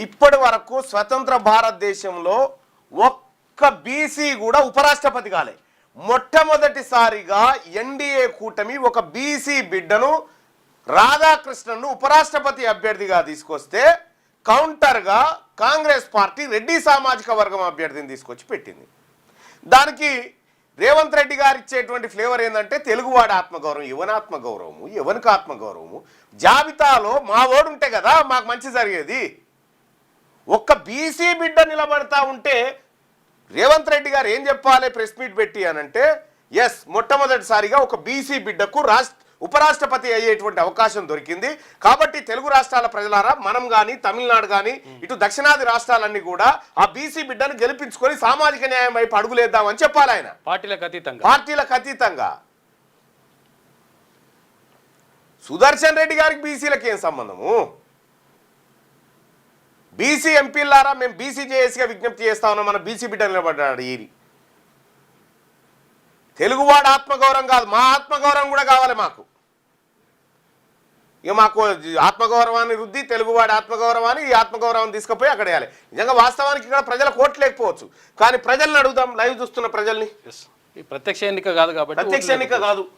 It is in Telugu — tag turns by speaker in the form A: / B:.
A: ఇప్పటి వరకు స్వతంత్ర భారతదేశంలో ఒక్క బీసీ కూడా ఉపరాష్ట్రపతి కాలే. మొట్టమొదటిసారిగా ఎన్డీఏ కూటమి ఒక బీసీ బిడ్డను రాధాకృష్ణన్ను ఉపరాష్ట్రపతి అభ్యర్థిగా తీసుకొస్తే కౌంటర్గా కాంగ్రెస్ పార్టీ రెడ్డి సామాజిక వర్గం అభ్యర్థిని తీసుకొచ్చి పెట్టింది. దానికి రేవంత్ రెడ్డి గారు ఇచ్చేటువంటి ఫ్లేవర్ ఏంటంటే తెలుగువాడి ఆత్మగౌరవం, యువన ఆత్మగౌరవము, యువనకు ఆత్మగౌరవము. జాబితాలో మా ఓడు ఉంటే కదా మాకు మంచి జరిగేది. ఒక్క బీసీ బిడ్డ నిలబడతా ఉంటే రేవంత్ రెడ్డి గారు ఏం చెప్పాలి ప్రెస్ మీట్ పెట్టి అనంటే, ఎస్ మొట్టమొదటిసారిగా ఒక బీసీ బిడ్డకు ఉపరాష్ట్రపతి అయ్యేటువంటి అవకాశం దొరికింది. కాబట్టి తెలుగు రాష్ట్రాల ప్రజలారా, మనం కానీ తమిళనాడు కానీ ఇటు దక్షిణాది రాష్ట్రాలన్నీ కూడా ఆ బీసీ బిడ్డను గెలిపించుకొని సామాజిక న్యాయం వైపు అడుగులేద్దామని చెప్పాలి ఆయన. పార్టీలకు అతీతంగా సుదర్శన్ రెడ్డి గారికి బీసీలకు ఏం సంబంధము? బీసీ ఎంపీలారా, మేము బీసీ జేఏసీగా విజ్ఞప్తి చేస్తా ఉన్నాం, మన బీసీ బిడ్డ నిలబడ్డాడు. ఈ తెలుగువాడు ఆత్మగౌరవం కాదు, మా ఆత్మగౌరవం కూడా కావాలి మాకు. ఇక మాకు ఆత్మగౌరవాన్ని రుద్ది తెలుగువాడి ఆత్మగౌరవాన్ని, ఈ ఆత్మగౌరవాన్ని తీసుకుపోయి అక్కడ వేయాలి. నిజంగా వాస్తవానికి ఇక్కడ ప్రజల కోట్లు లేకపోవచ్చు, కానీ ప్రజల్ని అడుగుదాం, లైవ్ చూస్తున్న ప్రజల్ని.
B: ప్రత్యక్ష ఎన్నిక కాదు కాబట్టి
A: ప్రత్యక్ష ఎన్నిక కాదు.